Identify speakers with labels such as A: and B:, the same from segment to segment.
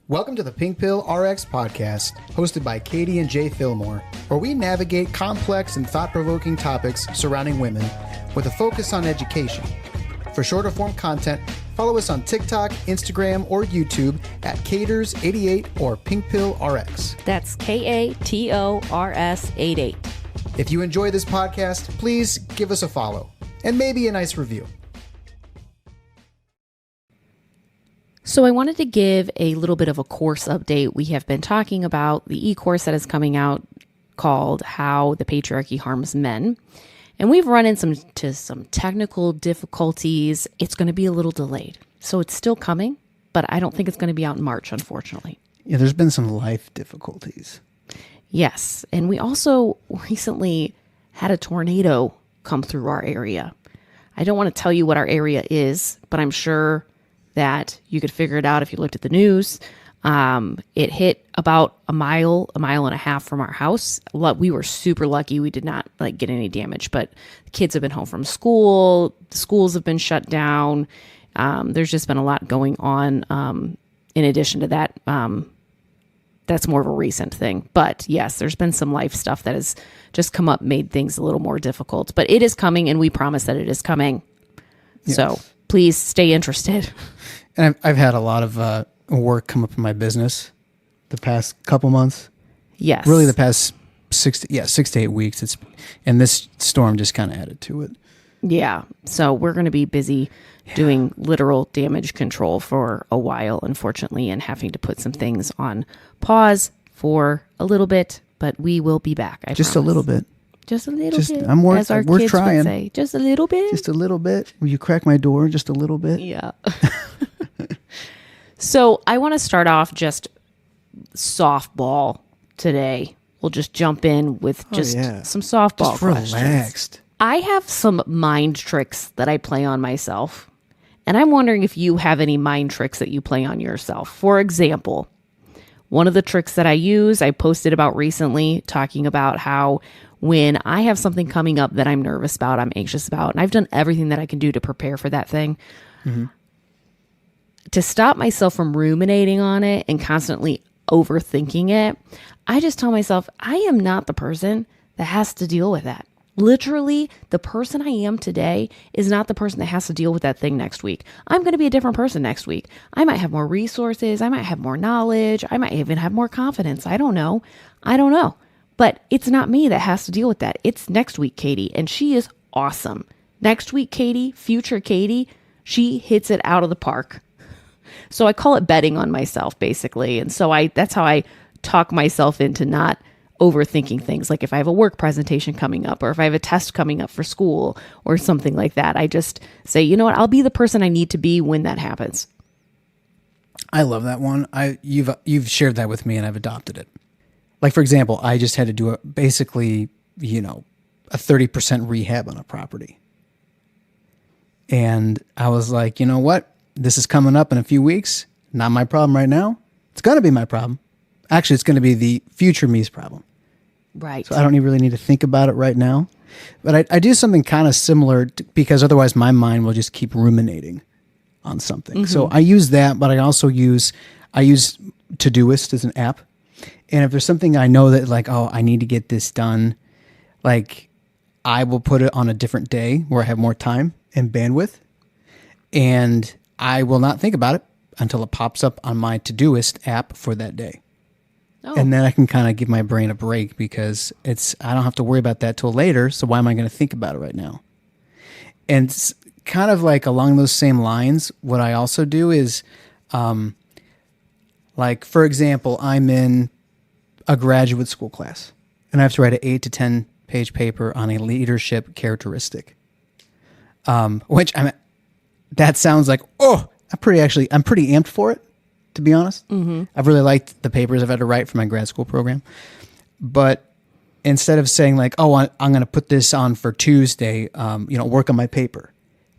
A: Welcome to the PinkpillRx podcast, hosted by Katie and Jay Fillmore, where we navigate complex and thought-provoking topics surrounding women with a focus on education. For shorter form content, follow us on TikTok, Instagram, or YouTube at Caters88 or PinkpillRx.
B: That's KATORS88.
A: If you enjoy this podcast, please give us a follow and maybe a nice review.
B: So I wanted to give a little bit of a course update. We have been talking about the e-course that is coming out called How the Patriarchy Harms Men. And we've run into some technical difficulties. It's going to be a little delayed. So it's still coming, but I don't think it's going to be out in March, unfortunately.
A: Yeah, there's been some life difficulties.
B: Yes. And we also recently had a tornado come through our area. I don't want to tell you what our area is, but I'm sure that you could figure it out if you looked at the news. It hit about a mile and a half from our house. We were super lucky. We did not get any damage, but the kids have been home from school. The schools have been shut down. There's just been a lot going on. In addition to that, that's more of a recent thing. But yes, there's been some life stuff that has just come up, made things a little more difficult. But it is coming, and we promise that it is coming. Yes. So please stay interested.
A: And I've had a lot of work come up in my business the past couple months.
B: Yes.
A: Really the past 6 to 8 weeks. And this storm just kind of added to it.
B: Yeah. So we're going to be busy doing literal damage control for a while, unfortunately, and having to put some things on pause for a little bit. But we will be back. I promise.
A: A little bit.
B: Just a little bit.
A: We're trying.
B: Would say. Just a little bit.
A: Just a little bit. Will you crack my door just a little bit?
B: Yeah. So I want to start off just softball today. We'll just jump in with some softball questions.
A: Relaxed.
B: I have some mind tricks that I play on myself, and I'm wondering if you have any mind tricks that you play on yourself. For example, one of the tricks that I use, I posted about recently, talking about how when I have something coming up that I'm nervous about, I'm anxious about, and I've done everything that I can do to prepare for that thing, to stop myself from ruminating on it and constantly overthinking it, I just tell myself, I am not the person that has to deal with that. Literally, the person I am today is not the person that has to deal with that thing next week. I'm going to be a different person next week. I might have more resources. I might have more knowledge. I might even have more confidence. I don't know. But it's not me that has to deal with that. It's next week, Katie, and she is awesome. Next week, Katie, future Katie, she hits it out of the park. So I call it betting on myself, basically. And so that's how I talk myself into not overthinking things. Like if I have a work presentation coming up, or if I have a test coming up for school or something like that, I just say, you know what, I'll be the person I need to be when that happens.
A: I love that one. You've shared that with me, and I've adopted it. Like, for example, I just had to do a 30% rehab on a property. And I was like, you know what? This is coming up in a few weeks. Not my problem right now. It's going to be my problem. Actually, it's going to be the future me's problem.
B: Right.
A: So I don't really need to think about it right now. But I do something kind of similar because otherwise my mind will just keep ruminating on something. Mm-hmm. So I use that, but I use Todoist as an app. And if there's something I know that I need to get this done, I will put it on a different day where I have more time and bandwidth. And I will not think about it until it pops up on my Todoist app for that day. Oh. And then I can kind of give my brain a break because I don't have to worry about that till later. So why am I going to think about it right now? And it's kind of along those same lines, what I also do is, for example, I'm in a graduate school class and I have to write an 8 to 10 page paper on a leadership characteristic, that sounds like, I'm pretty amped for it, to be honest. Mm-hmm. I've really liked the papers I've had to write for my grad school program. But instead of saying I'm going to put this on for Tuesday, work on my paper,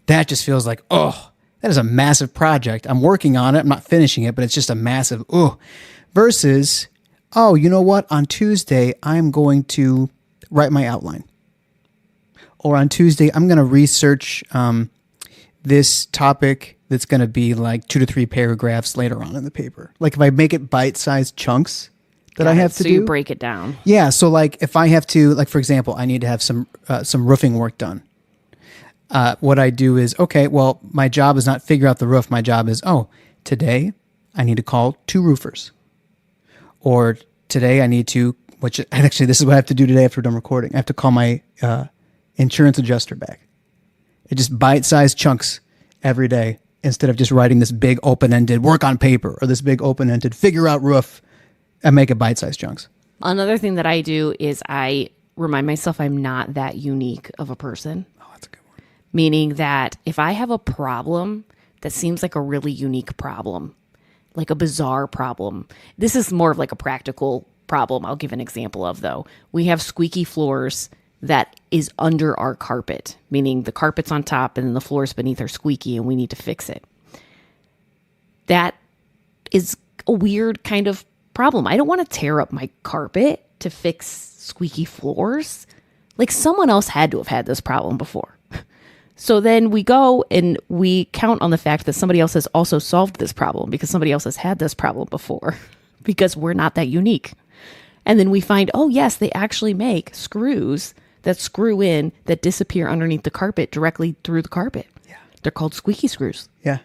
A: that just feels like, that is a massive project. I'm working on it. I'm not finishing it, but it's just a massive, versus, you know what? On Tuesday, I'm going to write my outline. Or on Tuesday, I'm going to research, this topic that's going to be like 2 to 3 paragraphs later on in the paper. Like if I make it bite-sized chunks that I have to do.
B: So you break it down.
A: Yeah. So like if I have to, like for example, I need to have some roofing work done. What I do is, okay, well, my job is not figure out the roof. My job is, today I need to call 2 roofers. Or today I need to, actually this is what I have to do today after we're done recording. I have to call my insurance adjuster back. It just bite-sized chunks every day instead of just writing this big open-ended work on paper or this big open-ended figure out roof. I make it bite-sized chunks.
B: Another thing that I do is I remind myself I'm not that unique of a person.
A: Oh, that's a good one.
B: Meaning that if I have a problem that seems like a really unique problem, like a bizarre problem, this is more of like a practical problem I'll give an example of, though. We have squeaky floors that is under our carpet, meaning the carpet's on top and then the floors beneath are squeaky and we need to fix it. That is a weird kind of problem. I don't want to tear up my carpet to fix squeaky floors. Like someone else had to have had this problem before. So then we go and we count on the fact that somebody else has also solved this problem because somebody else has had this problem before because we're not that unique. And then we find, oh yes, they actually make screws that screw in that disappear underneath the carpet directly through the carpet.
A: Yeah.
B: They're called squeaky screws.
A: Yeah.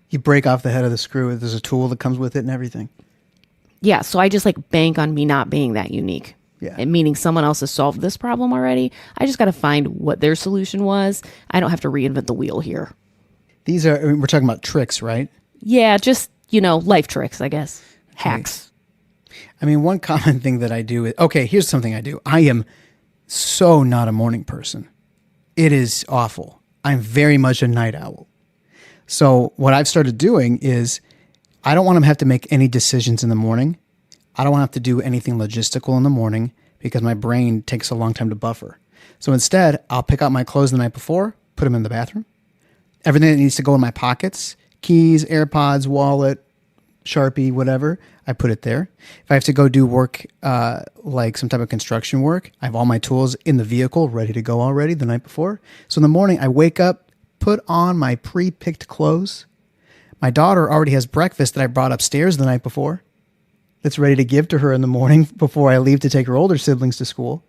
A: You break off the head of the screw. There's a tool that comes with it and everything.
B: Yeah. So I just like bank on me not being that unique.
A: Yeah.
B: And meaning someone else has solved this problem already. I just got to find what their solution was. I don't have to reinvent the wheel here.
A: We're talking about tricks, right?
B: Yeah. Just, life tricks, I guess. Hacks.
A: I mean, one common thing that I do is, here's something I do. I am so not a morning person. It is awful. I'm very much a night owl. So what I've started doing is I don't want to have to make any decisions in the morning. I don't want to have to do anything logistical in the morning because my brain takes a long time to buffer. So instead, I'll pick out my clothes the night before, put them in the bathroom. Everything that needs to go in my pockets, keys, AirPods, wallet, Sharpie, whatever, I put it there. If I have to go do work, like some type of construction work, I have all my tools in the vehicle ready to go already the night before. So in the morning, I wake up, put on my pre-picked clothes. My daughter already has breakfast that I brought upstairs the night before that's ready to give to her in the morning before I leave to take her older siblings to school.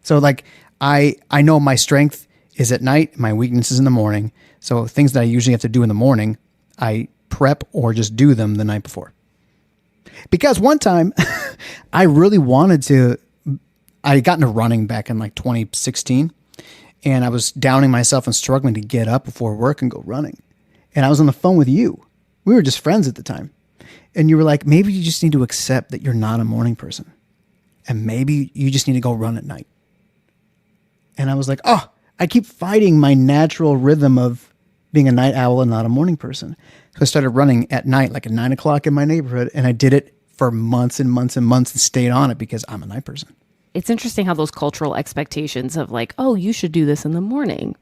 A: So like I know my strength is at night, my weakness is in the morning. So things that I usually have to do in the morning, I prep or just do them the night before. Because one time I really wanted to, I got into running back in like 2016 and I was downing myself and struggling to get up before work and go running. And I was on the phone with you. We were just friends at the time. And you were like, maybe you just need to accept that you're not a morning person. And maybe you just need to go run at night. And I was like, I keep fighting my natural rhythm of being a night owl and not a morning person. So I started running at night, like at 9 o'clock in my neighborhood. And I did it for months and months and months and stayed on it because I'm a night person.
B: It's interesting how those cultural expectations of like, oh, you should do this in the morning.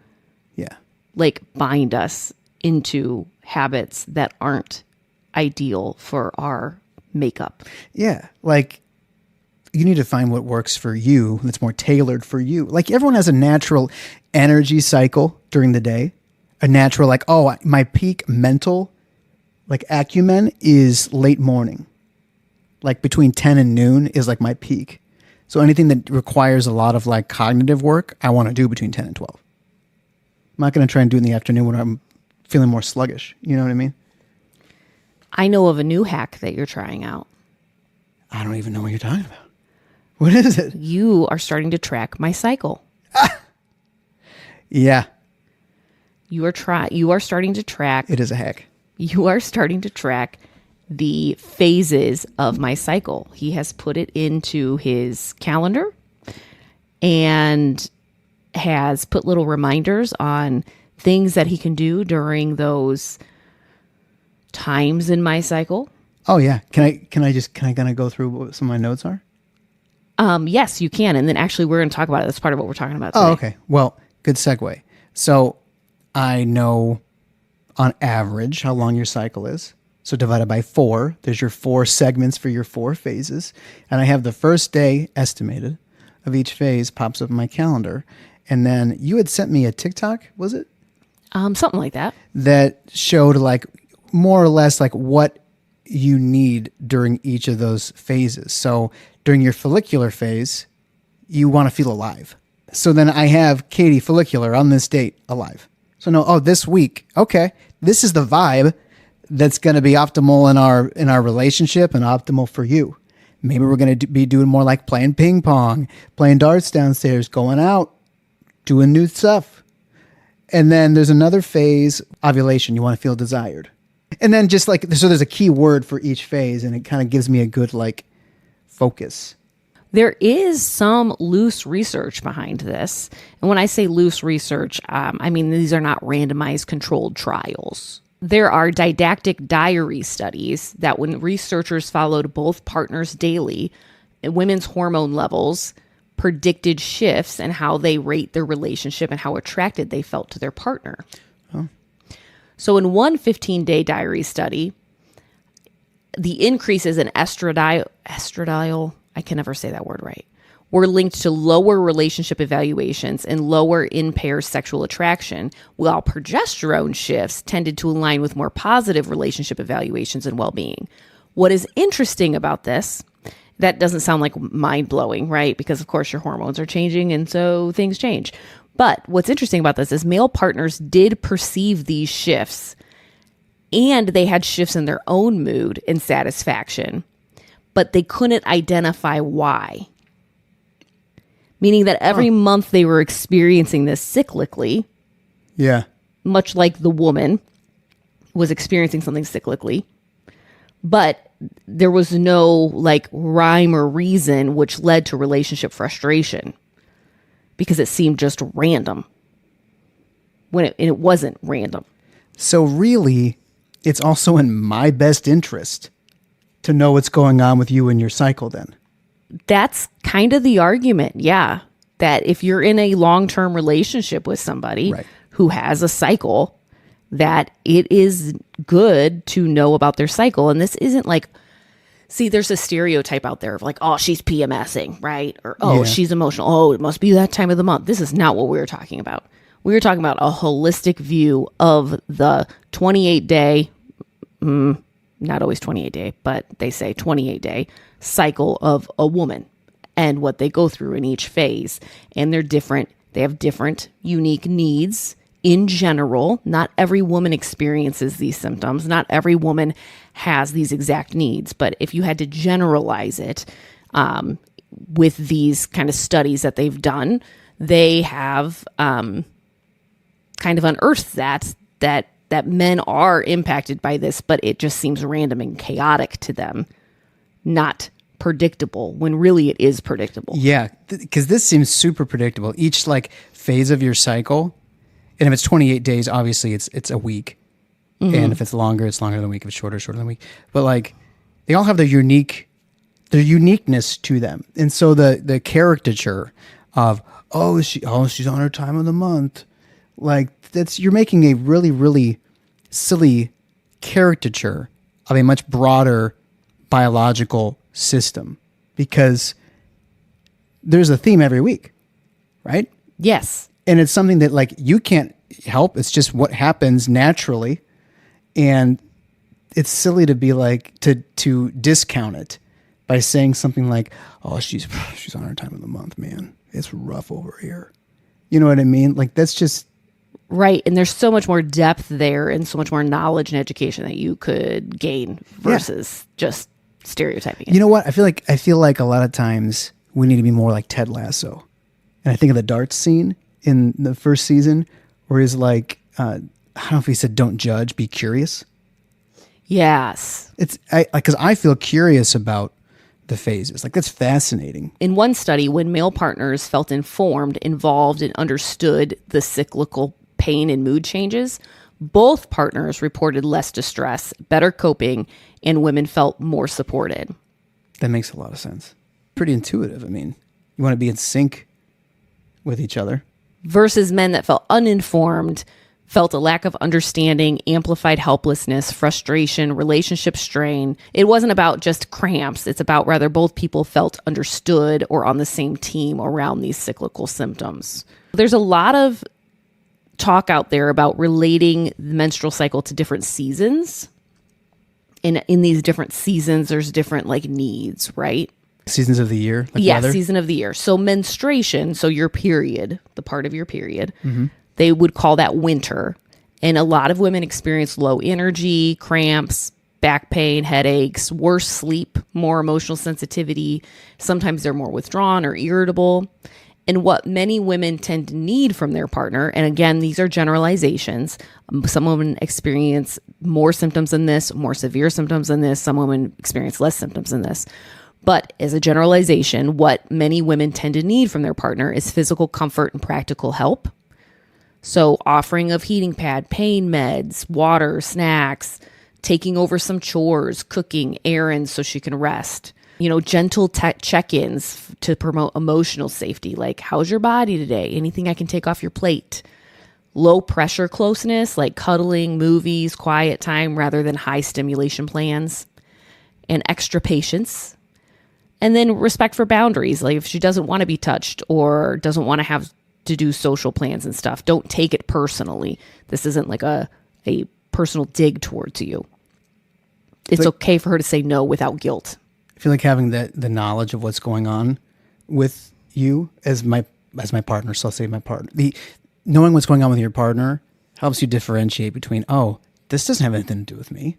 A: Yeah.
B: Like bind us into habits that aren't ideal for our makeup.
A: Yeah. Like you need to find what works for you that's more tailored for you. Like everyone has a natural energy cycle during the day. A natural like, my peak mental like acumen is late morning. Like between 10 and noon is like my peak. So anything that requires a lot of like cognitive work, I want to do between 10 and 12. I'm not going to try and do it in the afternoon when I'm feeling more sluggish. You know what I mean?
B: I know of a new hack that you're trying out.
A: I don't even know what you're talking about. What is it?
B: You are starting to track my cycle.
A: Yeah.
B: You are starting to track.
A: It is a hack.
B: You are starting to track the phases of my cycle. He has put it into his calendar and has put little reminders on things that he can do during those times in my cycle.
A: Oh yeah. Can I kind of go through what some of my notes are?
B: Yes, you can. And then actually we're going to talk about it. That's part of what we're talking about today.
A: Oh, okay. Well, good segue. So I know on average how long your cycle is. So divided by 4, there's your 4 segments for your 4 phases. And I have the first day estimated of each phase pops up in my calendar. And then you had sent me a TikTok, was it?
B: Something like that.
A: that showed like more or less like what you need during each of those phases. So during your follicular phase, you want to feel alive. So then I have Katie follicular on this date alive. So no, this week, okay, this is the vibe that's going to be optimal in our relationship and optimal for you. Maybe we're going to be doing more like playing ping pong, playing darts downstairs, going out, doing new stuff. And then there's another phase, ovulation. You want to feel desired. And then just like, so there's a key word for each phase, and it kind of gives me a good like focus.
B: There is some loose research behind this. And when I say loose research, I mean, these are not randomized controlled trials. There are didactic diary studies that when researchers followed both partners daily, women's hormone levels predicted shifts in how they rate their relationship and how attracted they felt to their partner. Oh. So in one 15-day diary study, the increases in estradiol, I can never say that word right, were linked to lower relationship evaluations and lower in-pair sexual attraction, while progesterone shifts tended to align with more positive relationship evaluations and well-being. What is interesting about this, that doesn't sound like mind-blowing, right? Because of course your hormones are changing and so things change. But what's interesting about this is male partners did perceive these shifts, and they had shifts in their own mood and satisfaction, but they couldn't identify why. Meaning that every month they were experiencing this cyclically.
A: Yeah.
B: Much like the woman was experiencing something cyclically. But there was no like rhyme or reason which led to relationship frustration, because it seemed just random when it wasn't random.
A: So really, it's also in my best interest to know what's going on with you and your cycle then.
B: That's kind of the argument, yeah. That if you're in a long-term relationship with somebody who has a cycle, that it is good to know about their cycle. And this isn't like, see, there's a stereotype out there of like, oh, she's PMSing, right? Or, she's emotional. Oh, it must be that time of the month. This is not what we were talking about. We were talking about a holistic view of the 28-day, not always 28-day, but they say 28-day cycle of a woman and what they go through in each phase. And they're different. They have different unique needs in general. Not every woman experiences these symptoms. Not every woman has these exact needs. But if you had to generalize it with these kind of studies that they've done, they have kind of unearthed that men are impacted by this, but it just seems random and chaotic to them, not predictable, when really it is predictable.
A: Yeah, because this seems super predictable. Each like phase of your cycle, and if it's 28 days, obviously it's a week. Mm-hmm. And if it's longer, it's longer than a week. If it's shorter, shorter than a week. But like they all have their uniqueness to them. And so the caricature of, she's on her time of the month, like you're making a really, really silly caricature of a much broader biological system, because there's a theme every week, right?
B: Yes.
A: And it's something that like you can't help. It's just what happens naturally. And it's silly to be like, to discount it by saying something like, oh, she's on her time of the month, man. It's rough over here. You know what I mean? Like that's just,
B: right. And there's so much more depth there and so much more knowledge and education that you could gain versus just stereotyping it.
A: You know what? I feel like a lot of times we need to be more like Ted Lasso. And I think of the darts scene in the first season where he's like, I don't know if he said, don't judge, be curious.
B: Yes.
A: Because I feel curious about the phases. Like that's fascinating.
B: In one study, when male partners felt informed, involved, and understood the cyclical pain and mood changes, both partners reported less distress, better coping, and women felt more supported.
A: That makes a lot of sense. Pretty intuitive. I mean, you want to be in sync with each other.
B: Versus men that felt uninformed, felt a lack of understanding, amplified helplessness, frustration, relationship strain. It wasn't about just cramps. It's about rather both people felt understood or on the same team around these cyclical symptoms. There's a lot of talk out there about relating the menstrual cycle to different seasons. And in these different seasons, there's different like needs, right?
A: Seasons of the year? Like
B: yeah,
A: weather?
B: Season of the year. So menstruation, so your period, the part of your period, they would call that winter. And a lot of women experience low energy, cramps, back pain, headaches, worse sleep, more emotional sensitivity. Sometimes they're more withdrawn or irritable. And what many women tend to need from their partner, and again, these are generalizations. Some women experience more symptoms than this, more severe symptoms than this. Some women experience less symptoms than this. But as a generalization, what many women tend to need from their partner is physical comfort and practical help. So offering of heating pad, pain meds, water, snacks, taking over some chores, cooking, errands so she can rest. Gentle check-ins to promote emotional safety, like how's your body today? Anything I can take off your plate? Low pressure closeness, like cuddling, movies, quiet time rather than high stimulation plans. And extra patience. And then respect for boundaries. Like if she doesn't want to be touched or doesn't want to have to do social plans and stuff, don't take it personally. This isn't like a personal dig towards you. It's okay for her to say no without guilt.
A: I feel like having the knowledge of what's going on with you as my partner, so I'll say my partner. Knowing what's going on with your partner helps you differentiate between, oh, this doesn't have anything to do with me.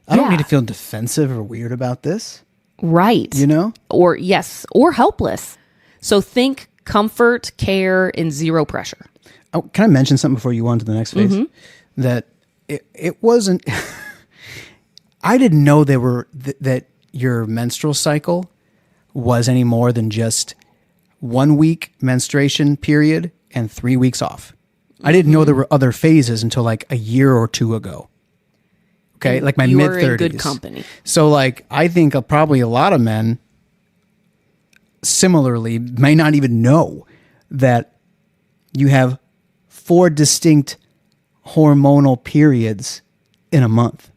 A: I don't need to feel defensive or weird about this.
B: Right. Or helpless. So think comfort, care, and zero pressure.
A: Oh, can I mention something before you go on to the next phase? That it wasn't, I didn't know that your menstrual cycle was any more than just 1 week menstruation period and 3 weeks off. I didn't know there were other phases until like a year or two ago. Okay, like my mid-30s.
B: You are in good company.
A: So like I think probably a lot of men similarly may not even know that you have 4 distinct hormonal periods in a month.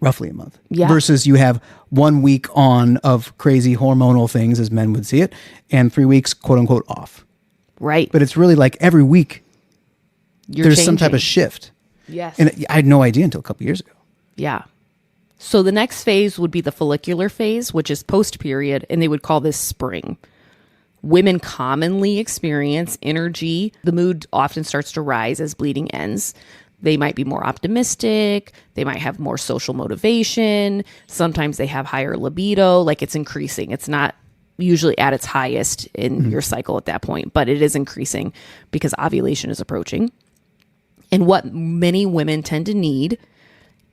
A: Roughly a month.
B: Yeah.
A: Versus you have 1 week on of crazy hormonal things, as men would see it, and 3 weeks, quote unquote, off.
B: Right.
A: But it's really like every week there's
B: changing.
A: some type of shift.
B: Yes.
A: And I had no idea until a couple years ago.
B: Yeah. So the next phase would be the follicular phase, which is post-period, and they would call this spring. Women commonly experience energy. The mood often starts to rise as bleeding ends. They might be more optimistic. They might have more social motivation. Sometimes they have higher libido, like it's increasing. It's not usually at its highest in your cycle at that point, but it is increasing because ovulation is approaching. And what many women tend to need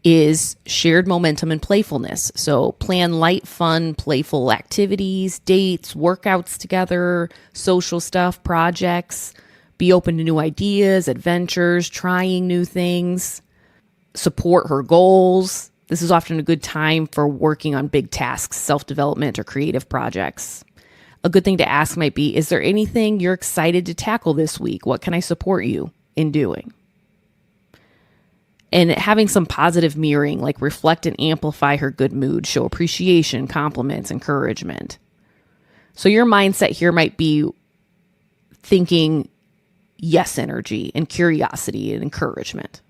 B: is shared momentum and playfulness. So plan light, fun, playful activities, dates, workouts together, social stuff, projects. Be open to new ideas, adventures, trying new things, support her goals. This is often a good time for working on big tasks, self-development, or creative projects. A good thing to ask might be, is there anything you're excited to tackle this week? What can I support you in doing? And having some positive mirroring, like reflect and amplify her good mood, show appreciation, compliments, encouragement. So your mindset here might be thinking yes energy and curiosity and encouragement.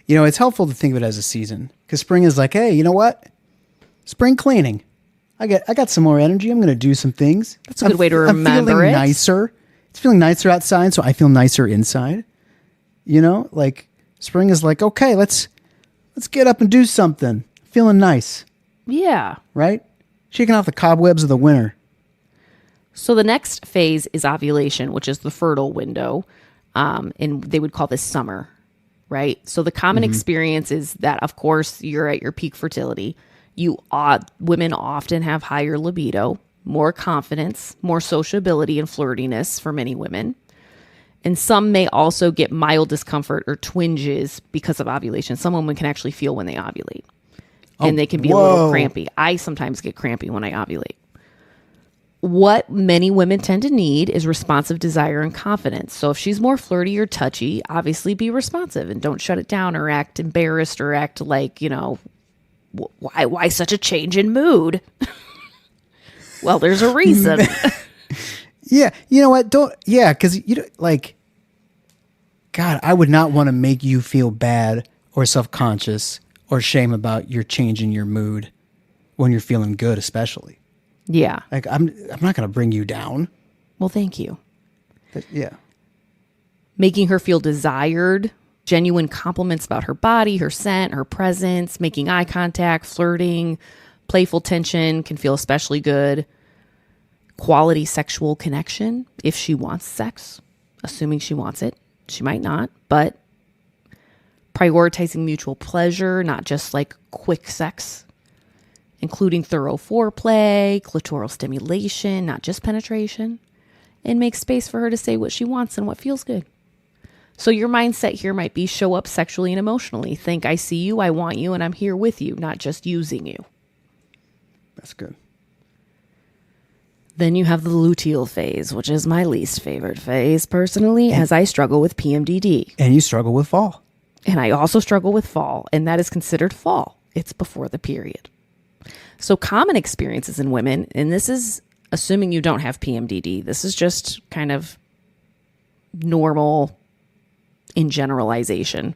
A: It's helpful to think of it as a season because spring is like, hey, you know what? Spring cleaning. I got some more energy. I'm going to do some things.
B: That's a good way to remember
A: I'm feeling
B: it.
A: nicer. It's feeling nicer outside, so I feel nicer inside. Like spring is like, okay, let's get up and do something. Feeling nice.
B: Yeah.
A: Right? Shaking off the cobwebs of the winter.
B: So the next phase is ovulation, which is the fertile window. And they would call this summer, right? So the common experience is that, of course, you're at your peak fertility. Women often have higher libido, more confidence, more sociability and flirtiness for many women. And some may also get mild discomfort or twinges because of ovulation. Some women can actually feel when they ovulate. And they can be a little crampy. I sometimes get crampy when I ovulate. What many women tend to need is responsive desire and confidence. So if she's more flirty or touchy, obviously be responsive and don't shut it down or act embarrassed or act like, why such a change in mood? Well, there's a reason.
A: Yeah. You know what? Because God, I would not want to make you feel bad or self-conscious or shame about your change in your mood when you're feeling good, especially.
B: Yeah.
A: Like, I'm not going to bring you down.
B: Well, thank you.
A: But, yeah.
B: Making her feel desired, genuine compliments about her body, her scent, her presence, making eye contact, flirting, playful tension can feel especially good. Quality sexual connection, if she wants sex, assuming she wants it. She might not, but prioritizing mutual pleasure, not just like quick sex, including thorough foreplay, clitoral stimulation, not just penetration, and make space for her to say what she wants and what feels good. So your mindset here might be show up sexually and emotionally. Think, I see you, I want you, and I'm here with you, not just using you.
A: That's good.
B: Then you have the luteal phase, which is my least favorite phase personally, as I struggle with PMDD.
A: And you struggle with fall.
B: And I also struggle with fall, and that is considered fall. It's before the period. So common experiences in women, and this is assuming you don't have PMDD. This is just kind of normal in generalization.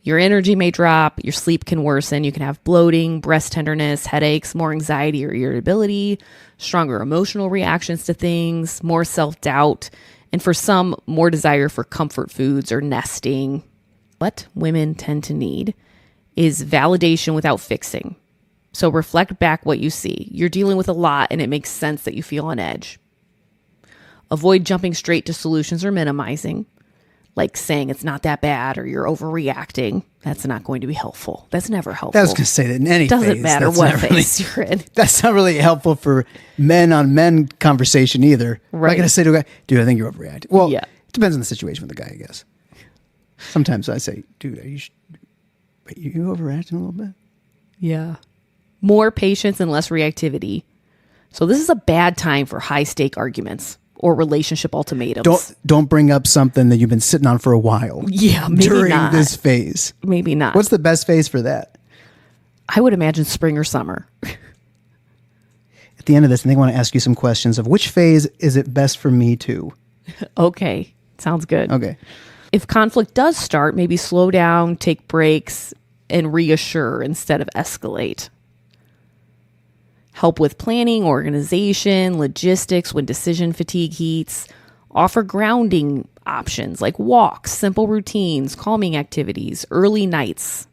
B: Your energy may drop, your sleep can worsen, you can have bloating, breast tenderness, headaches, more anxiety or irritability, stronger emotional reactions to things, more self-doubt, and for some, more desire for comfort foods or nesting. What women tend to need is validation without fixing. So reflect back what you see. You're dealing with a lot and it makes sense that you feel on edge. Avoid jumping straight to solutions or minimizing, like saying it's not that bad or you're overreacting. That's not going to be helpful. That's never helpful.
A: I was going to say that in any
B: Doesn't
A: phase.
B: matter
A: that's
B: what
A: not
B: phase
A: really,
B: you're in.
A: That's not really helpful for men on men conversation either. I'm not
B: Right.
A: going to say to a guy, dude, I think you're overreacting. Well,
B: Yeah.
A: it depends on the situation with the guy, I guess. Sometimes I say, dude, are you overreacting a little bit?
B: Yeah. More patience and less reactivity. So this is a bad time for high stake arguments or relationship ultimatums.
A: Don't bring up something that you've been sitting on for a while.
B: Yeah, maybe
A: during
B: not.
A: this phase.
B: Maybe not.
A: What's the best phase for that?
B: I would imagine spring or summer.
A: At the end of this, I think I want to ask you some questions of which phase is it best for me to?
B: Okay. Sounds good.
A: Okay.
B: If conflict does start, maybe slow down, take breaks, and reassure instead of escalate. Help with planning, organization, logistics when decision fatigue heats. Offer grounding options like walks, simple routines, calming activities, early nights.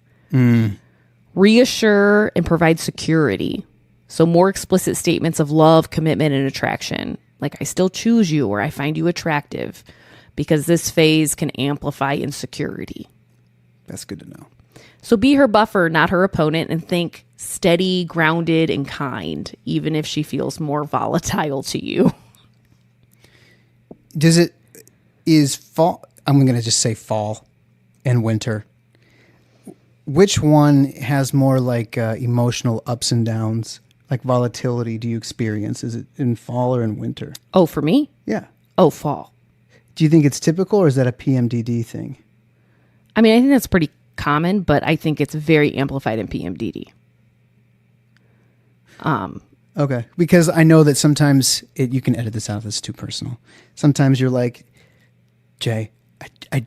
B: Reassure and provide security. So more explicit statements of love, commitment, and attraction. Like, I still choose you or I find you attractive, because this phase can amplify insecurity.
A: That's good to know.
B: So be her buffer, not her opponent, and think steady, grounded, and kind, even if she feels more volatile to you.
A: Is fall, I'm going to just say fall and winter. Which one has more like emotional ups and downs, like volatility do you experience? Is it in fall or in winter?
B: Oh, for me?
A: Yeah.
B: Oh, fall.
A: Do you think it's typical or is that a PMDD thing?
B: I mean, I think that's pretty common, but I think it's very amplified in PMDD.
A: Okay. Because I know that sometimes you can edit this out if it's too personal. Sometimes you're like, Jay, I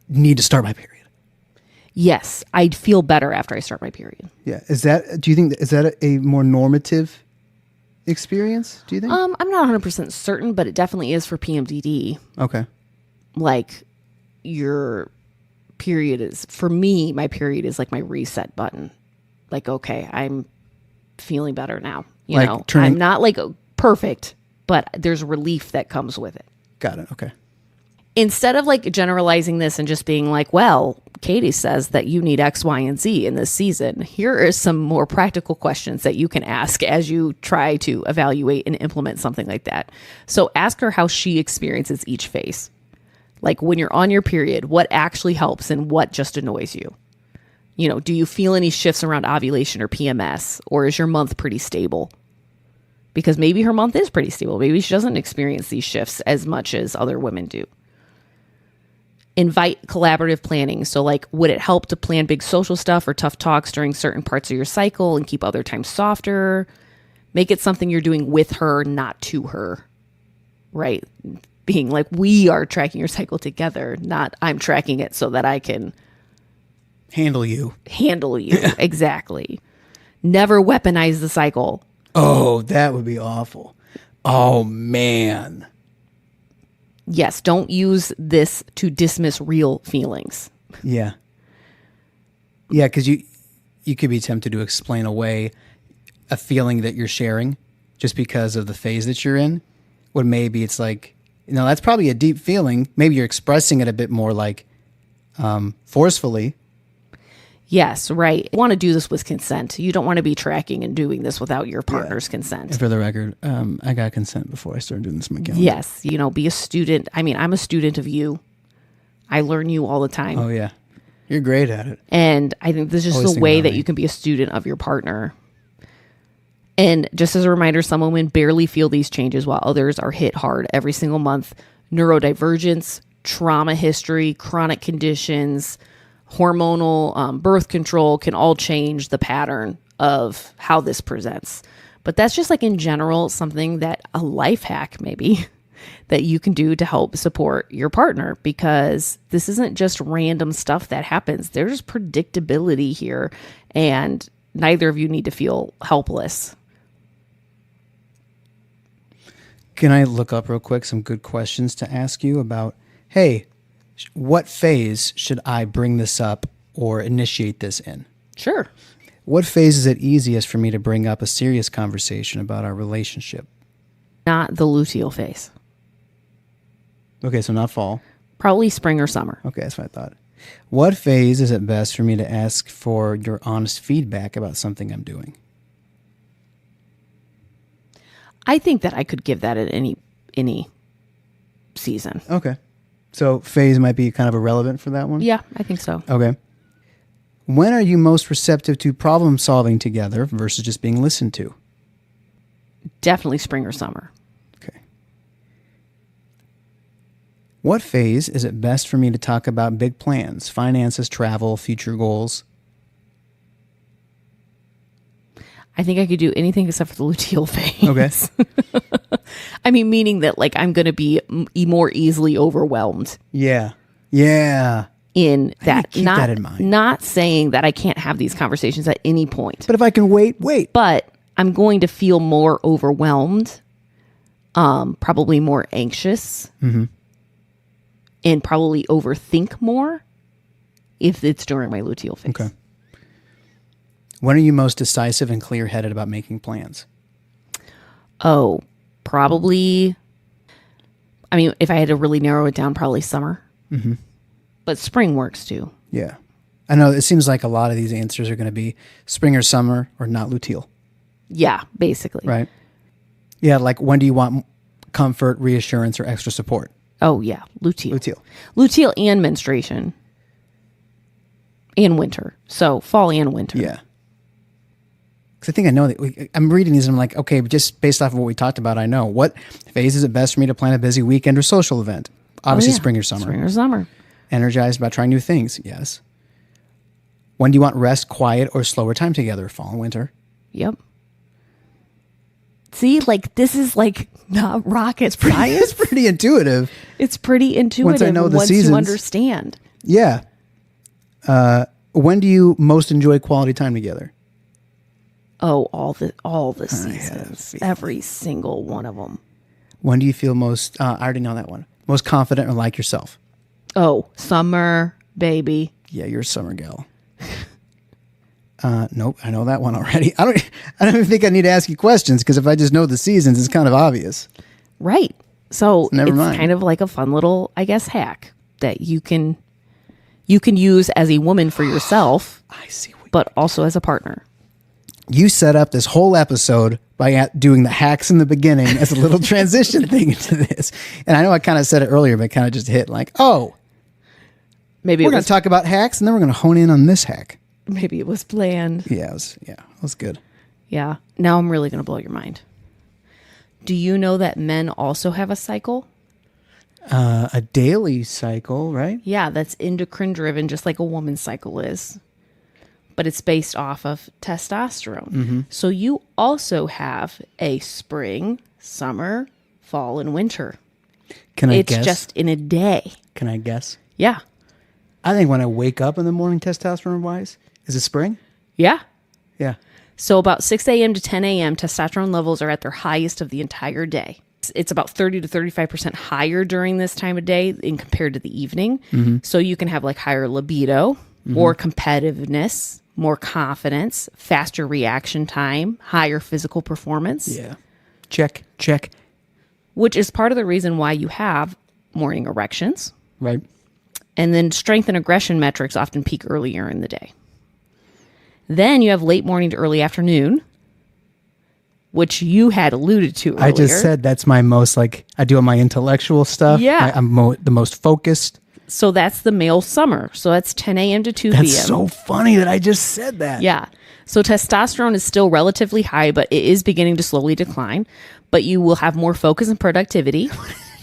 A: need to start my period.
B: Yes, I'd feel better after I start my period.
A: Yeah. Do you think, is that a more normative experience, do you think?
B: I'm not 100% certain, but it definitely is for PMDD.
A: Okay.
B: Like, your period is, for me, my period is like my reset button. Like, okay, I'm feeling better now. You
A: Like
B: know,
A: turning-
B: I'm not like perfect, but there's relief that comes with it.
A: Got it. Okay.
B: Instead of like generalizing this and just being like, well, Katie says that you need X, Y, and Z in this season, here are some more practical questions that you can ask as you try to evaluate and implement something like that. So ask her how she experiences each phase. Like, when you're on your period, what actually helps and what just annoys you? You know, do you feel any shifts around ovulation or PMS, or is your month pretty stable? Because maybe her month is pretty stable. Maybe she doesn't experience these shifts as much as other women do. Invite collaborative planning. So, like, would it help to plan big social stuff or tough talks during certain parts of your cycle and keep other times softer? Make it something you're doing with her, not to her, right? being like, we are tracking your cycle together, not I'm tracking it so that I can
A: handle you.
B: Exactly. Never weaponize the cycle.
A: Oh, that would be awful. Oh, man.
B: Yes, don't use this to dismiss real feelings.
A: Yeah. Yeah, because you could be tempted to explain away a feeling that you're sharing just because of the phase that you're in, when maybe it's like, that's probably a deep feeling. Maybe you're expressing it a bit more like forcefully.
B: Yes, right. You want to do this with consent. You don't want to be tracking and doing this without your partner's consent.
A: And for the record, I got consent before I started doing this on my calendar.
B: Yes, be a student. I mean, I'm a student of you. I learn you all the time.
A: Oh, yeah. You're great at it.
B: And I think this is just the way that you can be a student of your partner. And just as a reminder, some women barely feel these changes while others are hit hard every single month. Neurodivergence, trauma history, chronic conditions, hormonal birth control can all change the pattern of how this presents. But that's just like in general, something that a life hack maybe that you can do to help support your partner, because this isn't just random stuff that happens. There's predictability here, and neither of you need to feel helpless.
A: Can I look up real quick some good questions to ask you about, hey, what phase should I bring this up or initiate this in?
B: Sure.
A: What phase is it easiest for me to bring up a serious conversation about our relationship?
B: Not the luteal phase.
A: Okay, so not fall.
B: Probably spring or summer.
A: Okay, that's what I thought. What phase is it best for me to ask for your honest feedback about something I'm doing?
B: I think that I could give that at any season.
A: Okay. So phase might be kind of irrelevant for that one?
B: Yeah, I think so.
A: Okay. When are you most receptive to problem solving together versus just being listened to?
B: Definitely spring or summer.
A: Okay. What phase is it best for me to talk about big plans, finances, travel, future goals?
B: I think I could do anything except for the luteal phase.
A: Okay.
B: I mean, meaning that like I'm going to be more easily overwhelmed.
A: Yeah. Yeah.
B: In that,
A: keep that in mind.
B: Not saying that I can't have these conversations at any point.
A: But if I can wait.
B: But I'm going to feel more overwhelmed, probably more anxious, and probably overthink more if it's during my luteal phase.
A: Okay. When are you most decisive and clear-headed about making plans?
B: Oh, probably. I mean, if I had to really narrow it down, probably summer. Mm-hmm. But spring works too.
A: Yeah. I know it seems like a lot of these answers are going to be spring or summer or not luteal.
B: Yeah, basically.
A: Right. Yeah, like when do you want comfort, reassurance, or extra support?
B: Oh, yeah, luteal.
A: Luteal.
B: Luteal and menstruation. And winter. So fall and winter.
A: Yeah. Because I think I know that I'm reading these and I'm like, okay, but just based off of what we talked about, I know. What phase is it best for me to plan a busy weekend or social event? Obviously, spring or summer.
B: Spring or summer.
A: Energized about trying new things. Yes. When do you want rest, quiet, or slower time together? Fall and winter.
B: Yep. See, like this is like not rocket science.
A: It's pretty intuitive.
B: It's pretty intuitive
A: once I know the seasons.
B: You understand.
A: Yeah. When do you most enjoy quality time together?
B: Oh, all the seasons. Every single one of them.
A: When do you feel most, I already know that one, most confident or like yourself?
B: Oh, summer, baby.
A: Yeah, you're a summer gal. Nope, I know that one already. I don't even think I need to ask you questions, because if I just know the seasons, it's kind of obvious.
B: Right. So
A: never
B: it's
A: mind.
B: Kind of like a fun little, I guess, hack that you can use as a woman for yourself.
A: I see.
B: But also as a partner.
A: You set up this whole episode by doing the hacks in the beginning as a little transition thing into this. And I know I kind of said it earlier, but it kind of just hit like, oh,
B: maybe
A: we're going to talk about hacks, and then we're going to hone in on this hack.
B: Maybe it was planned.
A: Yeah, it was good.
B: Yeah. Now I'm really going to blow your mind. Do you know that men also have a cycle?
A: A daily cycle, right?
B: Yeah, that's endocrine driven, just like a woman's cycle is. But it's based off of testosterone. Mm-hmm. So you also have a spring, summer, fall, and winter.
A: Can I
B: It's
A: guess?
B: just in a day.
A: Can I guess?
B: Yeah.
A: I think when I wake up in the morning, testosterone-wise, is it spring?
B: Yeah.
A: Yeah.
B: So about 6 a.m. to 10 a.m., testosterone levels are at their highest of the entire day. It's about 30 to 35% higher during this time of day in compared to the evening. So you can have like higher libido, more competitiveness, more confidence, faster reaction time, higher physical performance.
A: Yeah. Check.
B: Which is part of the reason why you have morning erections.
A: Right.
B: And then strength and aggression metrics often peak earlier in the day. Then you have late morning to early afternoon, which you had alluded to earlier.
A: I just said that's my most, like, I do all my intellectual stuff.
B: Yeah.
A: I'm the most focused.
B: So that's the male summer. So that's 10 a.m. to 2 p.m.
A: That's so funny that I just said that.
B: Yeah. So testosterone is still relatively high, but it is beginning to slowly decline. But you will have more focus and productivity.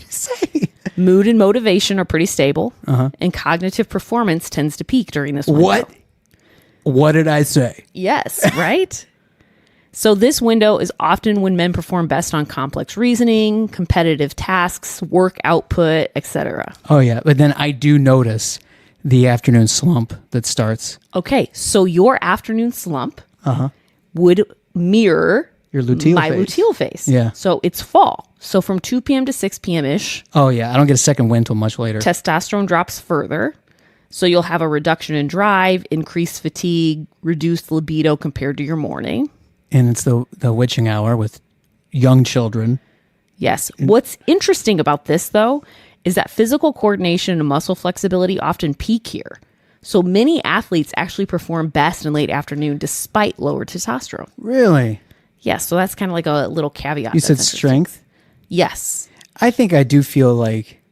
A: Say.
B: Mood and motivation are pretty stable. And cognitive performance tends to peak during this window.
A: What did I say?
B: Yes, right? So this window is often when men perform best on complex reasoning, competitive tasks, work output, etc.
A: Oh, yeah. But then I do notice the afternoon slump that starts.
B: Okay, so your afternoon slump would mirror
A: Your luteal
B: my
A: phase.
B: luteal phase.
A: Yeah.
B: So it's fall. So from 2 p.m. to 6 p.m.-ish,
A: Oh, yeah. I don't get a second wind till much later.
B: testosterone drops further. So you'll have a reduction in drive, increased fatigue, reduced libido compared to your morning.
A: And it's the witching hour with young children.
B: Yes. What's interesting about this, though, is that physical coordination and muscle flexibility often peak here. So many athletes actually perform best in late afternoon despite lower testosterone.
A: Really?
B: Yes. So that's kind of like a little caveat.
A: You
B: that's
A: said
B: interesting.
A: strength?
B: Yes.
A: I think I do feel like,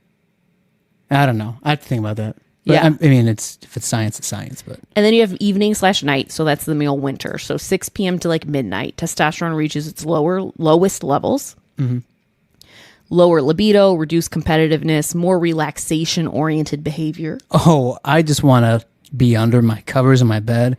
A: I don't know. I have to think about that. But
B: Yeah.
A: I mean, if it's science, it's science. But
B: And then you have evening/night. So that's the male winter. So 6 p.m. to like midnight, testosterone reaches its lowest levels. Lower libido, reduced competitiveness, more relaxation-oriented behavior.
A: oh, I just want to be under my covers in my bed,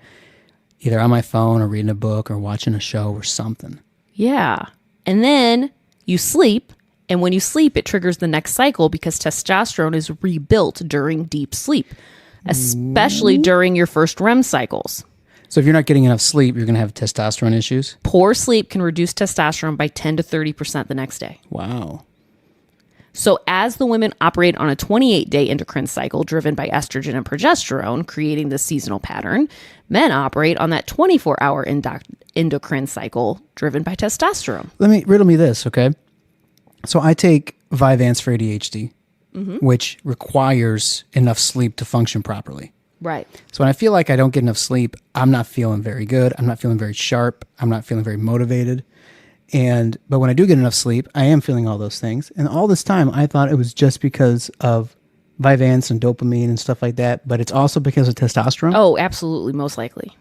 A: either on my phone or reading a book or watching a show or something.
B: Yeah. And then you sleep. And when you sleep, it triggers the next cycle because testosterone is rebuilt during deep sleep, especially during your first REM cycles.
A: So if you're not getting enough sleep, you're going to have testosterone issues.
B: Poor sleep can reduce testosterone by 10 to 30% the next day.
A: Wow.
B: So as the women operate on a 28-day endocrine cycle driven by estrogen and progesterone, creating this seasonal pattern, men operate on that 24-hour endocrine cycle driven by testosterone.
A: Riddle me this, okay? So I take Vyvanse for ADHD, which requires enough sleep to function properly.
B: Right.
A: So when I feel like I don't get enough sleep, I'm not feeling very good. I'm not feeling very sharp. I'm not feeling very motivated. But when I do get enough sleep, I am feeling all those things. And all this time, I thought it was just because of Vyvanse and dopamine and stuff like that. But it's also because of testosterone.
B: Oh, absolutely. Most likely.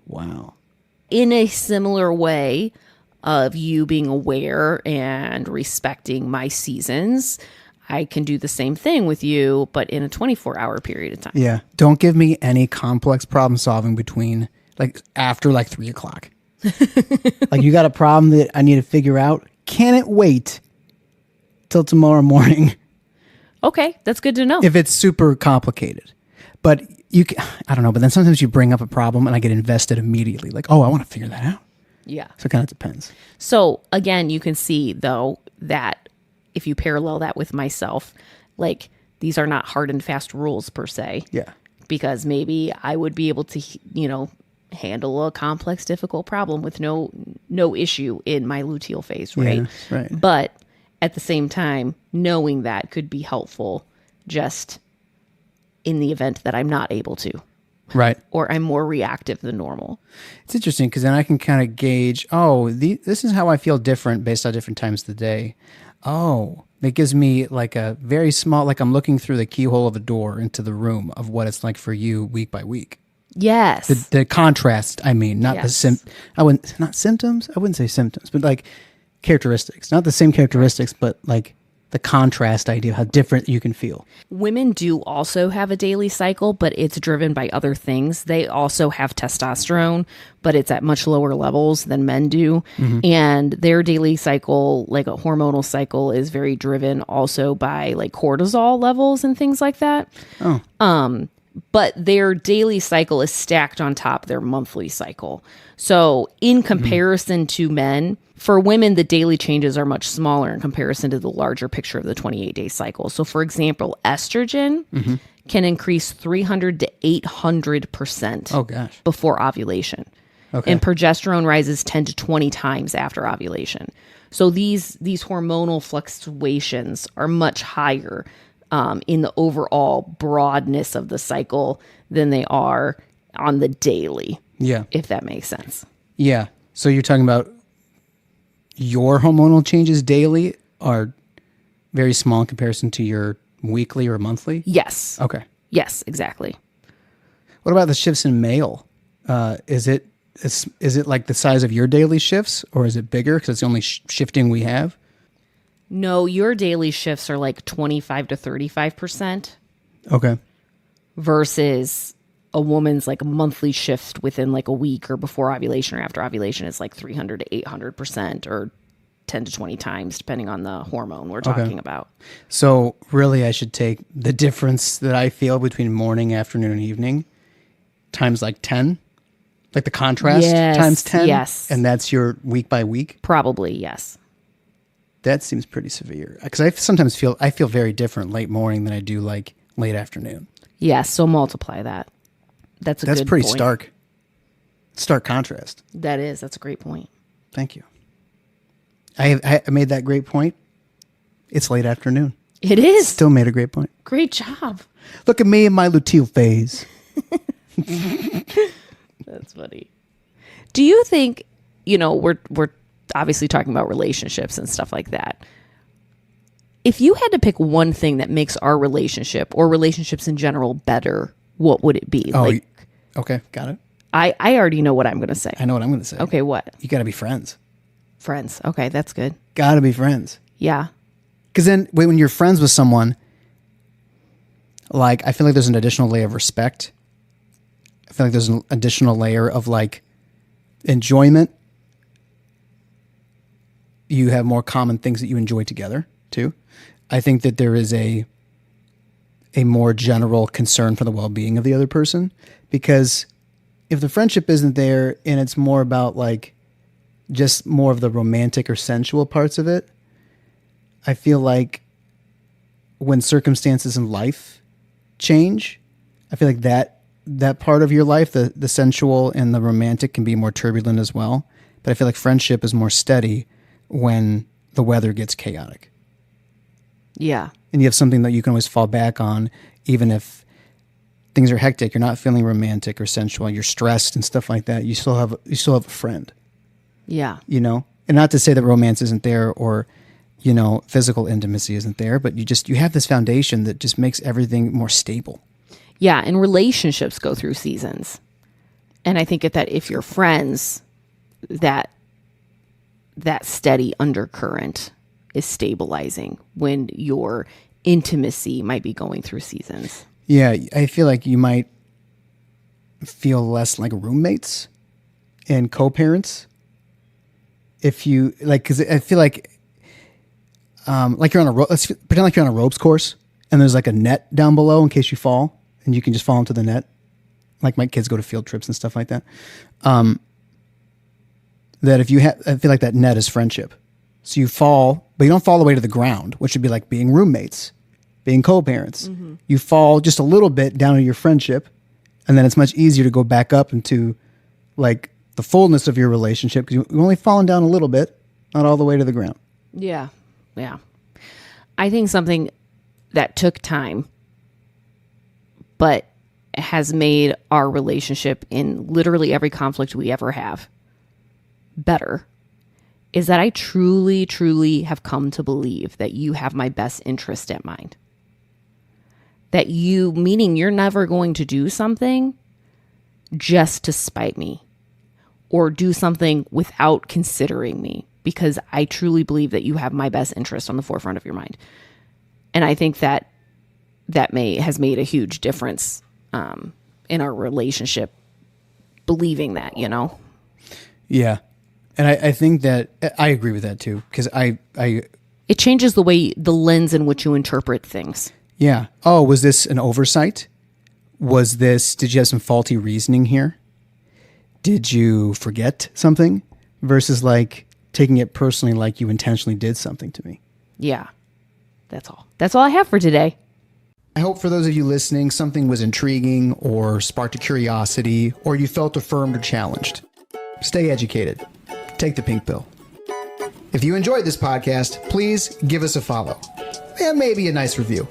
A: Wow.
B: In a similar way of you being aware and respecting my seasons, I can do the same thing with you, but in a 24-hour period of time.
A: Yeah. Don't give me any complex problem solving between after 3 o'clock. Like you got a problem that I need to figure out. Can it wait till tomorrow morning?
B: Okay, that's good to know.
A: If it's super complicated. But I don't know. But then sometimes you bring up a problem and I get invested immediately. Like, oh, I want to figure that out.
B: Yeah.
A: So it kind of depends.
B: So again, you can see though that if you parallel that with myself, like these are not hard and fast rules per se.
A: Yeah.
B: Because maybe I would be able to, handle a complex, difficult problem with no issue in my luteal phase, right?
A: Yeah, right.
B: But at the same time, knowing that could be helpful just in the event that I'm not able to.
A: Right.
B: Or I'm more reactive than normal.
A: It's interesting because then I can kind of gauge, this is how I feel different based on different times of the day. Oh, it gives me like a very small, like I'm looking through the keyhole of a door into the room of what it's like for you week by week.
B: Yes.
A: The contrast, I mean, not
B: Yes.
A: not symptoms. I wouldn't say symptoms, but like characteristics, not the same characteristics, but like the contrast idea, how different you can feel.
B: Women do also have a daily cycle, but it's driven by other things. They also have testosterone, but it's at much lower levels than men do. And their daily cycle, like a hormonal cycle, is very driven also by like cortisol levels and things like that. But their daily cycle is stacked on top of their monthly cycle. So in comparison to men, for women, the daily changes are much smaller in comparison to the larger picture of the 28-day cycle. So for example, estrogen can increase 300 to 800%
A: Oh, gosh.
B: before ovulation.
A: Okay.
B: And progesterone rises 10 to 20 times after ovulation. So these hormonal fluctuations are much higher in the overall broadness of the cycle than they are on the daily,
A: Yeah.
B: if that makes sense.
A: Yeah. So you're talking about your hormonal changes daily are very small in comparison to your weekly or monthly?
B: Yes.
A: Okay.
B: Yes, exactly.
A: What about the shifts in male? Is it like the size of your daily shifts, or is it bigger because it's the only shifting we have?
B: No, your daily shifts are like 25 to 35%
A: Okay.
B: versus a woman's like a monthly shift within like a week or before ovulation or after ovulation is like 300 to 800% or 10 to 20 times, depending on the hormone we're talking about.
A: So really I should take the difference that I feel between morning, afternoon, and evening times like 10, like the contrast
B: Yes,
A: times 10.
B: yes.
A: And that's your week by week.
B: Probably, yes.
A: That seems pretty severe because I sometimes feel very different late morning than I do like late afternoon.
B: Yes, so multiply that. That's
A: That's
B: good
A: pretty
B: point.
A: stark contrast.
B: That's a great point.
A: Thank you. I made that great point. It's late afternoon.
B: It is.
A: Still made a great point.
B: Great job.
A: Look at me in my luteal phase.
B: That's funny. Do you think, we're obviously talking about relationships and stuff like that. If you had to pick one thing that makes our relationship or relationships in general better, what would it be?
A: Oh, okay. Got it.
B: I already know what I'm going to say.
A: I know what I'm going to say.
B: Okay, what?
A: You got to be friends.
B: Friends. Okay, that's good.
A: Got to be friends.
B: Yeah.
A: Because then when you're friends with someone, like, I feel like there's an additional layer of respect. I feel like there's an additional layer of like enjoyment. You have more common things that you enjoy together too. I think that there is a more general concern for the well-being of the other person, because if the friendship isn't there and it's more about like just more of the romantic or sensual parts of it, I feel like when circumstances in life change, I feel like that part of your life, the sensual and the romantic, can be more turbulent as well. But I feel like friendship is more steady when the weather gets chaotic.
B: Yeah.
A: And you have something that you can always fall back on, even if things are hectic, you're not feeling romantic or sensual, you're stressed and stuff like that. You still have a friend.
B: Yeah.
A: And not to say that romance isn't there or, physical intimacy isn't there, but you have this foundation that just makes everything more stable.
B: Yeah, and relationships go through seasons. And I think that if you're friends, that steady undercurrent is stabilizing when your intimacy might be going through seasons.
A: Yeah, I feel like you might feel less like roommates and co-parents if you like, because I feel like you're on let's pretend like you're on a ropes course and there's like a net down below in case you fall, and you can just fall into the net. Like my kids go to field trips and stuff like that. That if you I feel like that net is friendship. So you fall, but you don't fall all the way to the ground, which would be like being roommates, being co-parents. Mm-hmm. You fall just a little bit down to your friendship, and then it's much easier to go back up into like the fullness of your relationship because you've only fallen down a little bit, not all the way to the ground.
B: Yeah. Yeah. I think something that took time, but has made our relationship in literally every conflict we ever have better, is that I truly, truly have come to believe that you have my best interest at mind. That you, meaning you're never going to do something just to spite me or do something without considering me. because I truly believe that you have my best interest on the forefront of your mind. And I think that has made a huge difference in our relationship, believing that,
A: Yeah. And I think that I agree with that too, because
B: it changes the lens in which you interpret things.
A: Yeah. Oh, was this an oversight? Did you have some faulty reasoning here? Did you forget something? Versus like taking it personally, like you intentionally did something to me.
B: Yeah. That's all. That's all I have for today.
A: I hope for those of you listening, something was intriguing or sparked a curiosity, or you felt affirmed or challenged. Stay educated. Take the pink pill. If you enjoyed this podcast, please give us a follow and maybe a nice review.